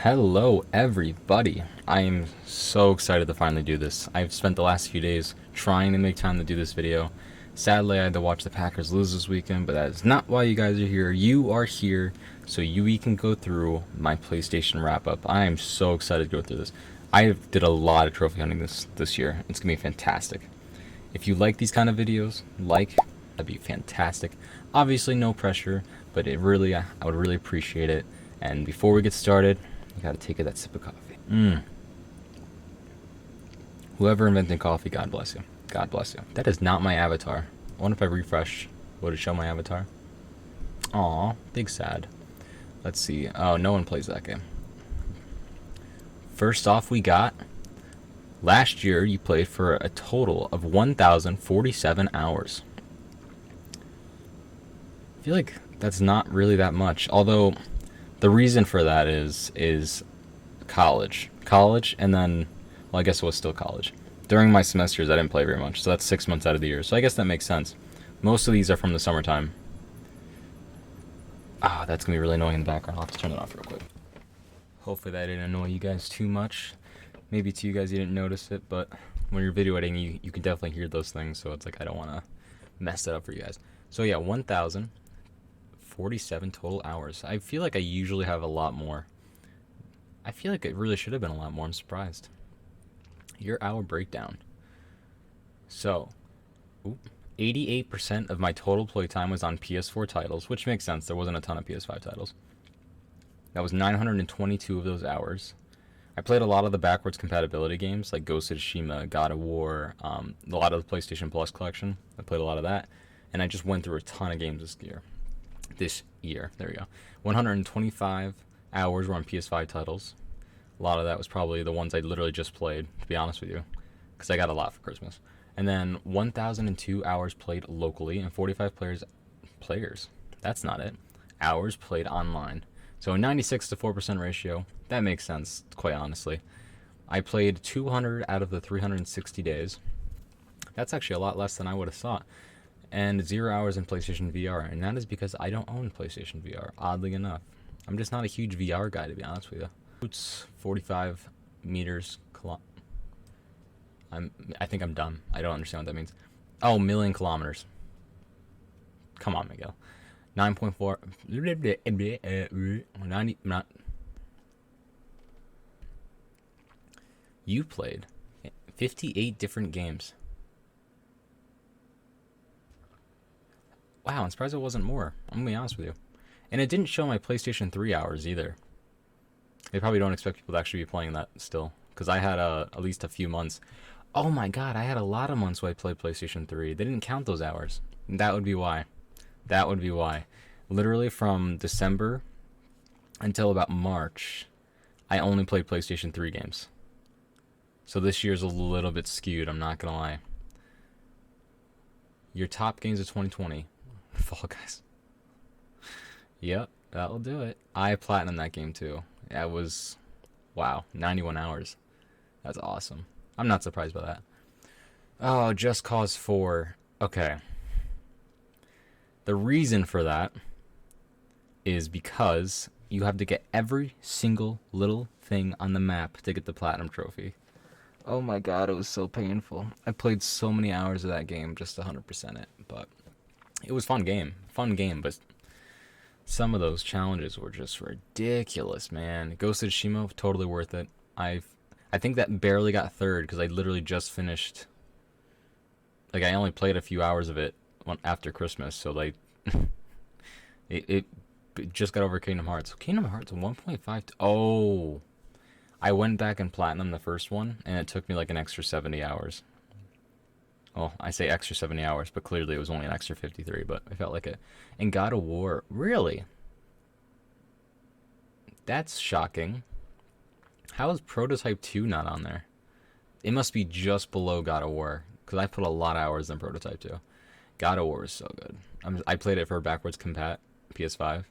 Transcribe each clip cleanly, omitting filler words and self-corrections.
Hello, everybody. I am so excited to finally do this. I've spent the last few days trying to make time to do this video. Sadly, I had to watch the Packers lose this weekend, but that is not why you guys are here. You are here so we can go through my PlayStation wrap-up. I am so excited to go through this. I did a lot of trophy hunting this year. It's going to be fantastic. If you like these kind of videos, that'd be fantastic. Obviously, no pressure, but I would really appreciate it. And before we get started, you gotta take that sip of coffee. Whoever invented coffee, God bless you. God bless you. That is not my avatar. I wonder if I refresh, would it show my avatar? Aw, big sad. Let's see. Oh, no one plays that game. First off, we got last year you played for a total of 1,047 hours. I feel like that's not really that much. Although the reason for that is college, and then, well, I guess it was still college. During my semesters, I didn't play very much, so that's 6 months out of the year. So I guess that makes sense. Most of these are from the summertime. Ah, that's gonna be really annoying in the background. I'll have to turn it off real quick. Hopefully that didn't annoy you guys too much. Maybe to you guys you didn't notice it, but when you're video editing, you can definitely hear those things. So it's like I don't want to mess that up for you guys. So yeah, 1,047 total hours. I feel like I usually have a lot more. I feel like it really should have been a lot more. I'm surprised. Your hour breakdown. So, 88% of my total playtime was on PS4 titles, which makes sense. There wasn't a ton of PS5 titles. That was 922 of those hours. I played a lot of the backwards compatibility games, like Ghost of Tsushima, God of War, a lot of the PlayStation Plus collection. I played a lot of that. And I just went through a ton of games this year. There we go. 125 hours were on PS5 titles. A lot of that was probably the ones I literally just played, to be honest with you, because I got a lot for Christmas. And then 1,002 hours played locally, and 45 players. That's not it. Hours played online. So a 96 to 4% ratio. That makes sense, quite honestly. I played 200 out of the 360 days. That's actually a lot less than I would have thought. And 0 hours in PlayStation VR, and that is because I don't own PlayStation VR, oddly enough. I'm just not a huge VR guy, to be honest with you. Boots, 45 meters. I think I'm dumb. I don't understand what that means. Oh, million kilometers. Come on, Miguel. 9.4. 90. Not. You played 58 different games. Wow, I'm surprised it wasn't more. I'm going to be honest with you. And it didn't show my PlayStation 3 hours either. They probably don't expect people to actually be playing that still. Because I had at least a few months. Oh my god, I had a lot of months where I played PlayStation 3. They didn't count those hours. That would be why. That would be why. Literally from December until about March, I only played PlayStation 3 games. So this year's a little bit skewed, I'm not going to lie. Your top games of 2020. Fall Guys. Yep, that'll do it. I platinumed that game too. That was, wow, 91 hours. That's awesome. I'm not surprised by that. Oh, Just Cause 4. Okay. The reason for that is because you have to get every single little thing on the map to get the platinum trophy. Oh my god, it was so painful. I played so many hours of that game just to 100% it, but it was fun game, but some of those challenges were just ridiculous, man. Ghost of Tsushima, totally worth it. I think that barely got third because I literally just finished. Like, I only played a few hours of it after Christmas, so like it just got over Kingdom Hearts. Kingdom Hearts 1.5. Oh, I went back and platinum the first one, and it took me like an extra 70 hours. Well, I say extra 70 hours, but clearly it was only an extra 53, but I felt like it. And God of War, really? That's shocking. How is Prototype 2 not on there? It must be just below God of War, because I put a lot of hours in Prototype 2. God of War is so good. I played it for backwards compat, PS5,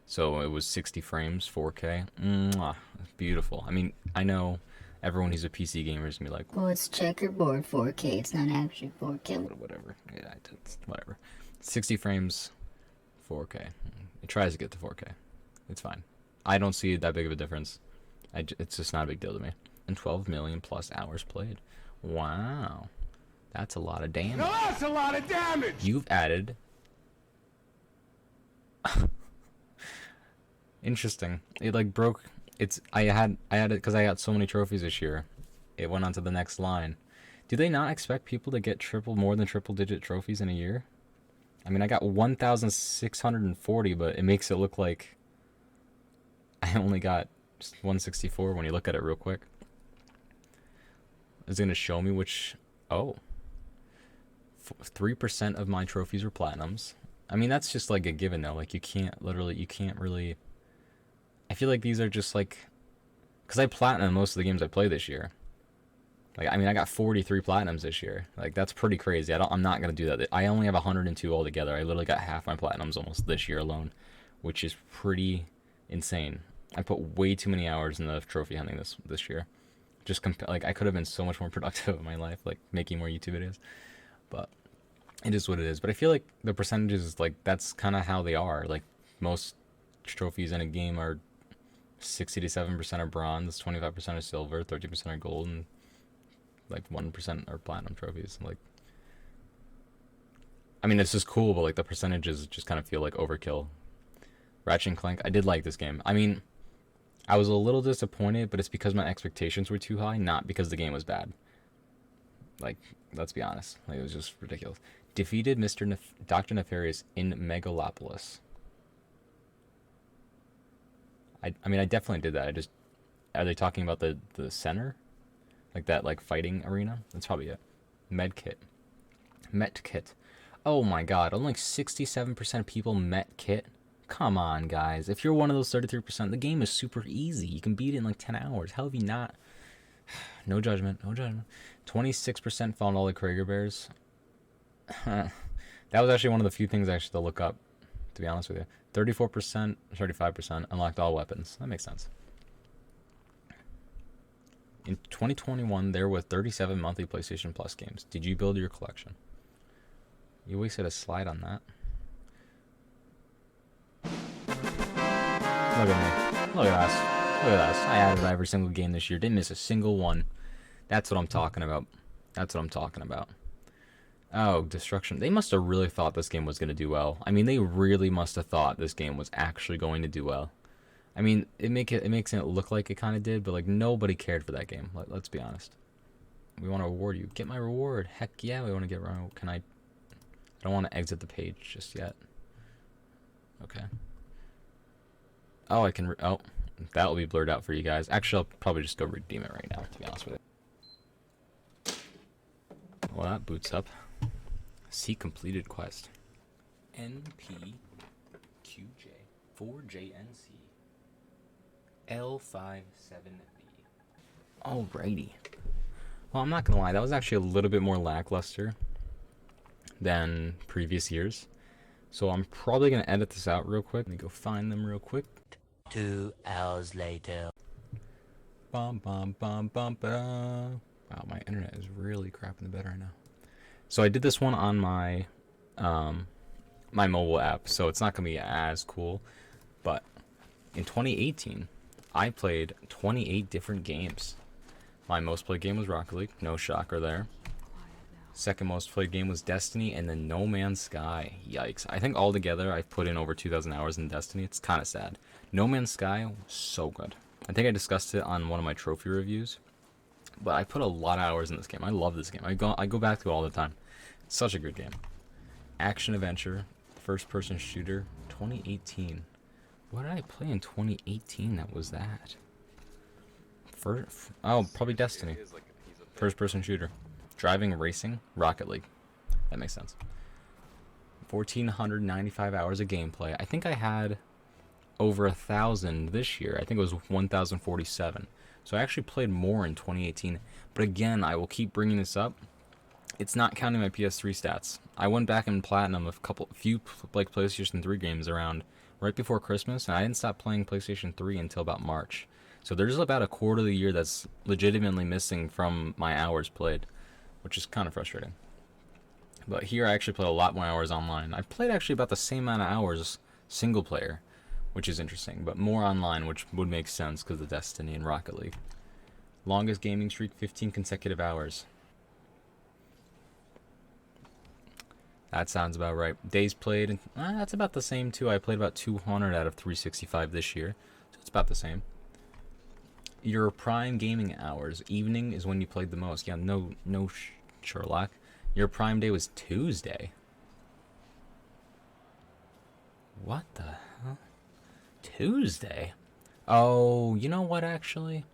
so it was 60 frames, 4K. Mwah, beautiful. I mean, I know everyone who's a PC gamer is going to be like, well, it's checkerboard 4K. It's not actually 4K. Whatever. Yeah, it's whatever. 60 frames, 4K. It tries to get to 4K. It's fine. I don't see that big of a difference. It's just not a big deal to me. And 12 million plus hours played. Wow. That's a lot of damage. Now that's a lot of damage! You've added... Interesting. It like broke... I had it because I got so many trophies this year. It went on to the next line. Do they not expect people to get more than triple digit trophies in a year? I mean, I got 1,640, but it makes it look like I only got just 164 when you look at it real quick. It's going to show me which... Oh. 3% of my trophies were platinums. I mean, that's just like a given though. Like, you can't really... I feel like these are just like... Because I platinum most of the games I play this year. Like, I mean, I got 43 platinums this year. Like, that's pretty crazy. I'm not going to do that. I only have 102 altogether. I literally got half my platinums almost this year alone, which is pretty insane. I put way too many hours in the trophy hunting this year. Just like, I could have been so much more productive in my life, like making more YouTube videos. But it is what it is. But I feel like the percentages, like, that's kind of how they are. Like, most trophies in a game are 60 to 7% are bronze, 25% are silver, 30% are gold, and like 1% are platinum trophies. Like, I mean, it's just cool, but like the percentages just kind of feel like overkill. Ratchet and Clank, I did like this game. I mean, I was a little disappointed, but it's because my expectations were too high, not because the game was bad. Like, let's be honest. Like, it was just ridiculous. Defeated Dr. Nefarious in Megalopolis. I mean, I definitely did that. Are they talking about the center? Like that, like, fighting arena? That's probably it. Medkit. Oh my god, only 67% of people met Kit? Come on, guys. If you're one of those 33%, the game is super easy. You can beat it in like 10 hours. How have you not? No judgment. 26% found all the Krager Bears. That was actually one of the few things I actually had to look up, to be honest with you. 34%, 35% unlocked all weapons. That makes sense. In 2021, there were 37 monthly PlayStation Plus games. Did you build your collection? You wasted a slide on that. Look at me. Look at us. I added every single game this year. Didn't miss a single one. That's what I'm talking about. Oh, Destruction. They must have really thought this game was going to do well. I mean, they really must have thought this game was actually going to do well. I mean, it makes it look like it kind of did, but like nobody cared for that game. Let's be honest. We want to reward you. Get my reward. Heck yeah, we want to get around. I don't want to exit the page just yet. Okay. Oh, I can. Oh, that'll be blurred out for you guys. Actually, I'll probably just go redeem it right now, to be honest with you. Well, that boots up. See completed quest. NPQJ 4JNC L57B. Alrighty. Well, I'm not gonna lie, that was actually a little bit more lackluster than previous years. So I'm probably gonna edit this out real quick. Let me go find them real quick. 2 hours later. Bum bum bum bum bum. Wow, my internet is really crapping the bed right now. So I did this one on my my mobile app, so it's not gonna be as cool. But in 2018, I played 28 different games. My most played game was Rocket League, no shocker there. Second most played game was Destiny, and then No Man's Sky. Yikes. I think altogether I've put in over 2,000 hours in Destiny. It's kind of sad. No Man's Sky was so good. I think I discussed it on one of my trophy reviews. But I put a lot of hours in this game. I love this game. I go back to it all the time. It's such a good game. Action adventure, first person shooter, 2018. What did I play in 2018 that was that? Probably Destiny. First person shooter. Driving, racing, Rocket League. That makes sense. 1,495 hours of gameplay. I think I had over 1,000 this year. I think it was 1,047. So I actually played more in 2018. But again, I will keep bringing this up. It's not counting my PS3 stats. I went back in platinum a few like PlayStation 3 games around right before Christmas, and I didn't stop playing PlayStation 3 until about March. So there's about a quarter of the year that's legitimately missing from my hours played, which is kind of frustrating. But here I actually played a lot more hours online. I played actually about the same amount of hours single player, which is interesting, but more online, which would make sense because of Destiny and Rocket League. Longest gaming streak, 15 consecutive hours. That sounds about right. Days played, that's about the same too. I played about 200 out of 365 this year, so it's about the same. Your prime gaming hours. Evening is when you played the most. Yeah, no, Sherlock. Your prime day was Tuesday. What the hell? Tuesday? Oh, you know what, actually?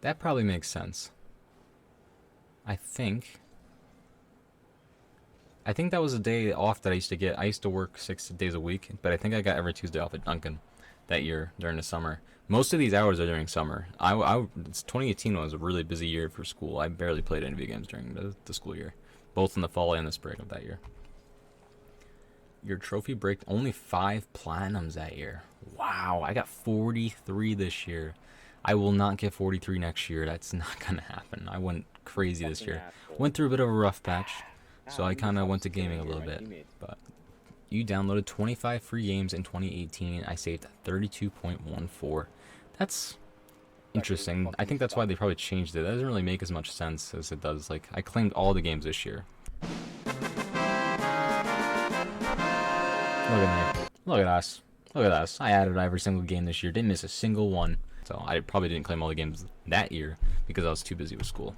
That probably makes sense. I think that was a day off that I used to get. I used to work 6 days a week, but I think I got every Tuesday off at Duncan that year during the summer. Most of these hours are during summer. 2018 was a really busy year for school. I barely played any video games during the school year, both in the fall and the spring of that year. Your trophy break, only 5 platinums that year. Wow, I got 43 this year. I will not get 43 next year. That's not gonna happen. I went crazy this year. Went through a bit of a rough patch, so I kind of went to gaming a little bit. But you downloaded 25 free games in 2018. I saved 32.14. That's interesting. I think that's why they probably changed it. That doesn't really make as much sense as it does. Like, I claimed all the games this year. Look at me. Look at us. Look at us. I added every single game this year. Didn't miss a single one. So I probably didn't claim all the games that year because I was too busy with school.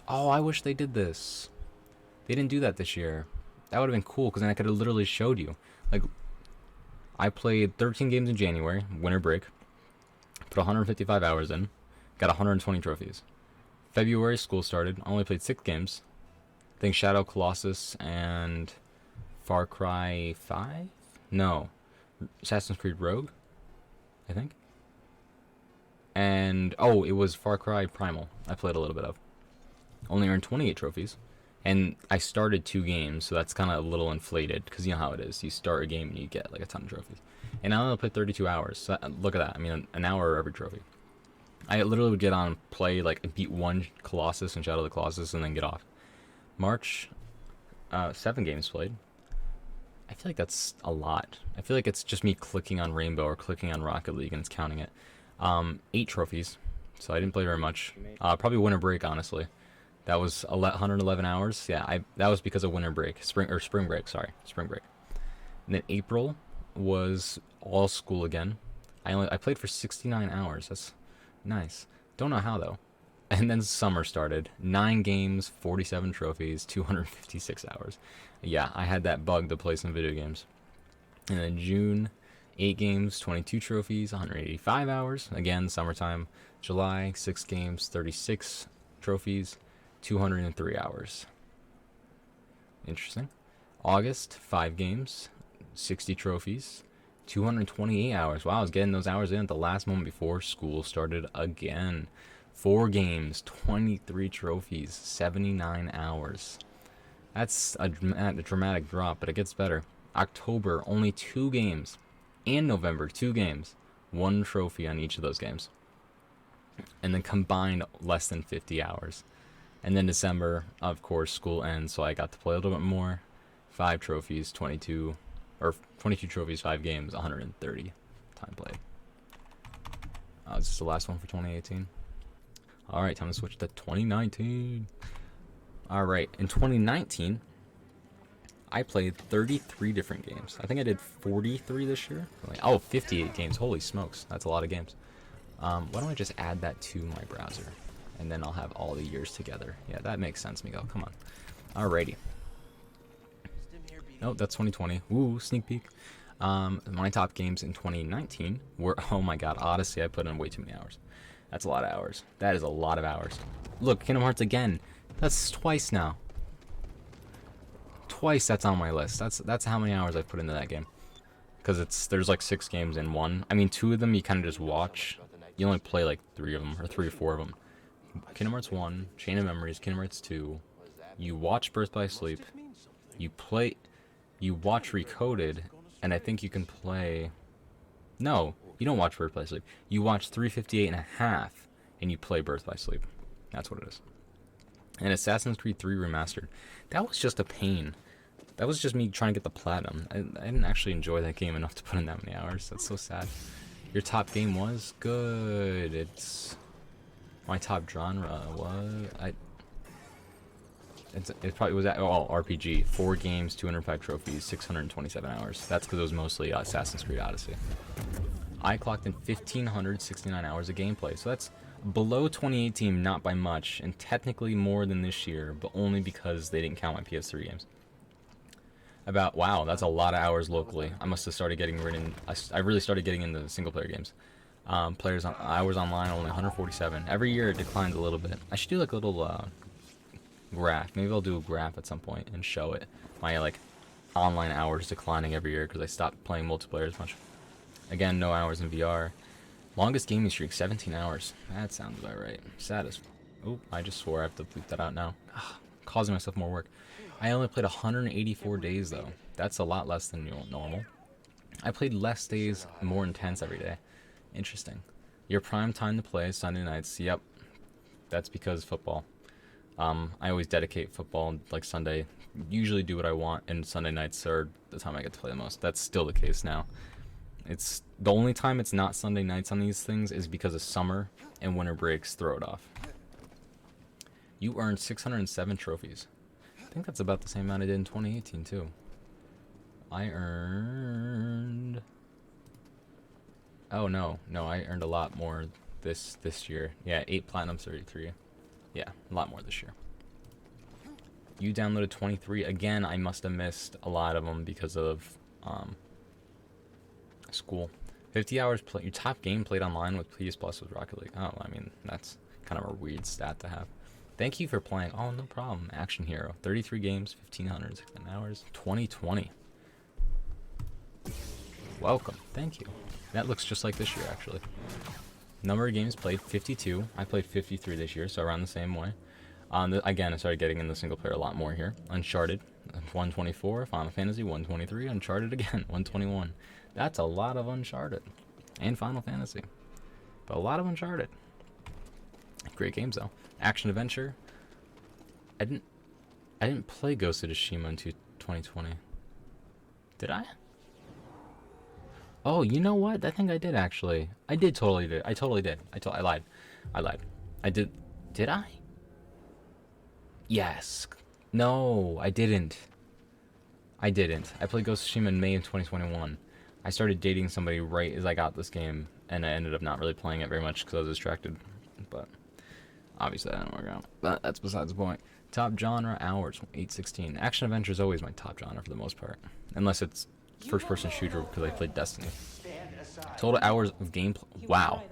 Oh, I wish they did this. They didn't do that this year. That would have been cool because then I could have literally showed you. Like, I played 13 games in January, winter break. Put 155 hours in. Got 120 trophies. February, school started. I only played 6 games. I think Shadow Colossus and Far Cry 5? No. Assassin's Creed Rogue, I think. And, oh, it was Far Cry Primal. I played a little bit of. Only earned 28 trophies. And I started 2 games, so that's kind of a little inflated, because you know how it is. You start a game and you get like a ton of trophies. And I only played 32 hours. So look at that. I mean, an hour every trophy. I literally would get on, play, like, beat one Colossus and Shadow of the Colossus, and then get off. March, 7 games played. I feel like that's a lot. I feel like it's just me clicking on Rainbow or clicking on Rocket League and it's counting it. 8 trophies, so I didn't play very much. Probably winter break, honestly. That was 111 hours. Yeah, that was because of winter break, spring break. Sorry, spring break. And then April was all school again. I played for 69 hours. That's nice. Don't know how though. And then summer started. 9 games, 47 trophies, 256 hours. Yeah, I had that bug to play some video games. And then June, 8 games, 22 trophies, 185 hours. Again, summertime. July, 6 games, 36 trophies, 203 hours. Interesting. August, 5 games, 60 trophies, 228 hours. Wow, I was getting those hours in at the last moment before school started again. 4 games, 23 trophies, 79 hours. That's a dramatic drop, but it gets better. October, only 2 games. And November, 2 games. 1 trophy on each of those games. And then combined, less than 50 hours. And then December, of course, school ends, so I got to play a little bit more. 5 trophies, 22 trophies, 5 games, 130 time played. Is this the last one for 2018? Alright, time to switch to 2019. Alright, in 2019, I played 33 different games. I think I did 43 this year. 58 games. Holy smokes, that's a lot of games. Why don't I just add that to my browser? And then I'll have all the years together. Yeah, that makes sense, Miguel. Come on. Alrighty. Nope, that's 2020. Ooh, sneak peek. My top games in 2019 were, oh my god, Odyssey. I put in way too many hours. That's a lot of hours. That is a lot of hours. Look, Kingdom Hearts again. That's twice now. Twice that's on my list. That's how many hours I've put into that game. Because there's like 6 games in one. I mean, 2 of them you kind of just watch. You only play like 3 of them, or 3 or 4 of them. Kingdom Hearts 1, Chain of Memories, Kingdom Hearts 2. You watch Birth by Sleep. You watch Recoded, and I think you can play... No, you don't watch Birth by Sleep. You watch 358 and a half, and you play Birth by Sleep. That's what it is. And Assassin's Creed 3 Remastered. That was just a pain. That was just me trying to get the platinum. I didn't actually enjoy that game enough to put in that many hours. That's so sad. Your top game was good. It's my top genre was it probably was RPG. 4 games, 205 trophies, 627 hours. That's because it was mostly Assassin's Creed Odyssey. I clocked in 1,569 hours of gameplay, so that's below 2018, not by much, and technically more than this year, but only because they didn't count my PS3 games. Wow, that's a lot of hours locally. I must have started getting I really started getting into single player games. Hours online only 147. Every year it declines a little bit. I should do like a little graph. Maybe I'll do a graph at some point and show it. My like online hours declining every year because I stopped playing multiplayer as much. Again, no hours in VR. Longest gaming streak, 17 hours. That sounds about right. Saddest. Oh, I just swore I have to bleep that out now. Causing myself more work. I only played 184 days though. That's a lot less than normal. I played less days, more intense every day. Interesting. Your prime time to play is Sunday nights. Yep. That's because football. I always dedicate football like Sunday. Usually do what I want, and Sunday nights are the time I get to play the most. That's still the case now. It's the only time it's not Sunday nights on these things is because of summer and winter breaks throw it off. You earned 607 trophies. I think that's about the same amount I did in 2018 too. I earned... Oh no, I earned a lot more this year. Yeah, 8 platinum, 33. Yeah, a lot more this year. You downloaded 23. Again, I must have missed a lot of them because of school. 50 hours play. Your top game played online with PS Plus was Rocket League. Oh, I mean, that's kind of a weird stat to have. Thank you for playing. Oh, no problem. Action Hero. 33 games, 1,516 hours. 2020. Welcome. Thank you. That looks just like this year, actually. Number of games played, 52. I played 53 this year, so around the same way. Again, I started getting in the single player a lot more here. Uncharted, 124. Final Fantasy, 123. Uncharted again, 121. That's a lot of Uncharted. And Final Fantasy. But a lot of Uncharted. Great games, though. Action Adventure. I didn't play Ghost of Tsushima in 2020. Did I? Oh, you know what? I think I did, actually. I totally did. I lied. I did. Did I? Yes. No, I didn't. I played Ghost of Tsushima in May of 2021. I started dating somebody right as I got this game, and I ended up not really playing it very much because I was distracted. But obviously that didn't work out. But that's besides the point. Top genre, hours, 816. Action adventure is always my top genre for the most part. Unless it's first-person shooter because I played Destiny. Total hours of gameplay. Wow.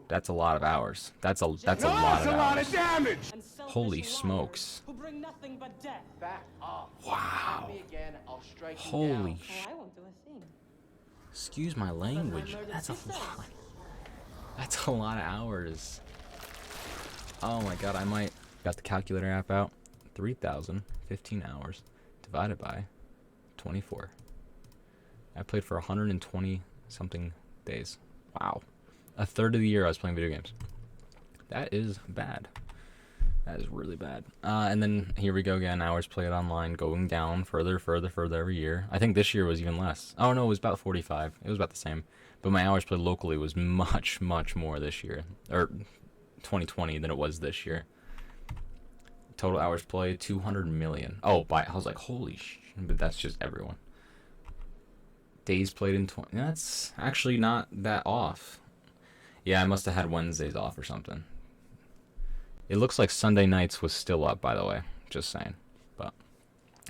That's a lot of hours. That's a lot of hours. Holy smokes. Wow. Holy sh... Excuse my language. That's a lot. That's a lot of hours. Oh my god, I might... Got the calculator app out. 3,015 hours divided by 24. I played for 120 something days. Wow. A third of the year I was playing video games. That is bad. That is really bad. And then here we go again. Hours played online going down further every year. I think this year was even less. Oh no, it was about 45. It was about the same. But my hours played locally was much more this year. Or 2020 than it was this year. Total hours played 200 million. Oh, I was like, holy sh... But that's just everyone. Days played in 20... That's actually not that off. Yeah, I must have had Wednesdays off or something. It looks like Sunday nights was still up, by the way. Just saying. But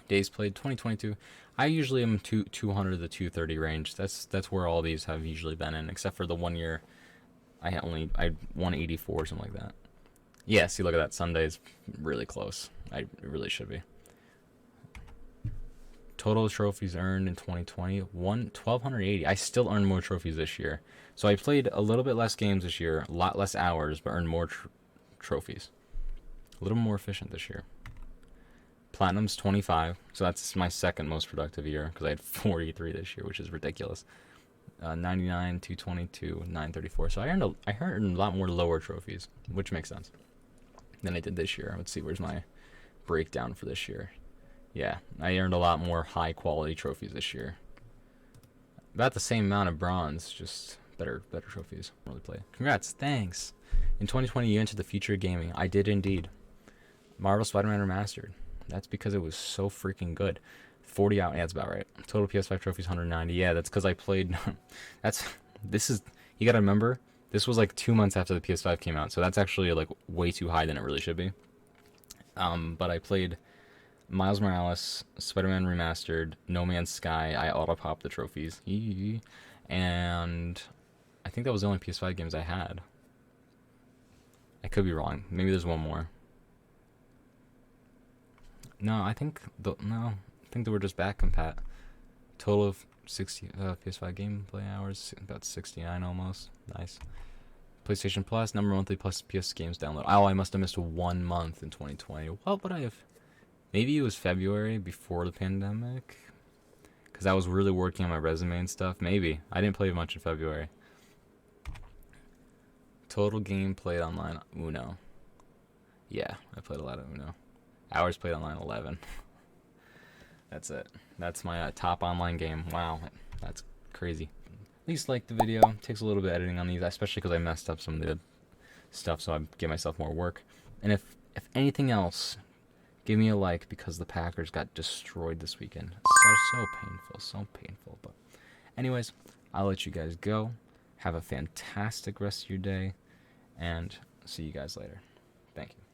days played 2022. I usually am 200 to 230 range. That's where all these have usually been in, except for the 1 year I 184 or something like that. Yeah, see, look at that. Sunday's really close. It really should be. Total trophies earned in 2020, 1,280. I still earned more trophies this year. So I played a little bit less games this year, a lot less hours, but earned more trophies. A little more efficient this year. Platinum's 25, so that's my second most productive year, because I had 43 this year, which is ridiculous. 99, 222, 934. So I earned a lot more lower trophies, which makes sense, than I did this year. Let's see, where's my breakdown for this year? Yeah, I earned a lot more high quality trophies this year. About the same amount of bronze, just better trophies. Really play. Congrats, thanks. In 2020, you entered the future of gaming. I did indeed. Marvel Spider-Man Remastered. That's because it was so freaking good. 40 out. Yeah, that's about right. Total PS5 trophies 190. Yeah, that's because I played. This is. You gotta remember, this was like 2 months after the PS5 came out, so that's actually like way too high than it really should be. But I played Miles Morales, Spider-Man Remastered, No Man's Sky. I auto-popped the trophies. And I think that was the only PS5 games I had. I could be wrong. Maybe there's one more. No, I think they were just back compat. Total of 60 PS5 gameplay hours, about 69 almost. Nice. PlayStation Plus, number monthly plus PS games download. Oh, I must have missed 1 month in 2020. What would I have? Maybe it was February before the pandemic, because I was really working on my resume and stuff. Maybe I didn't play much in February. Total game played online, Uno. Yeah, I played a lot of Uno. Hours played online, 11. That's it. That's my top online game. Wow, that's crazy. At least like the video. Takes a little bit of editing on these, especially because I messed up some of the stuff, so I give myself more work. And if anything else, give me a like, because the Packers got destroyed this weekend. So painful, so painful. But anyways, I'll let you guys go. Have a fantastic rest of your day, and see you guys later. Thank you.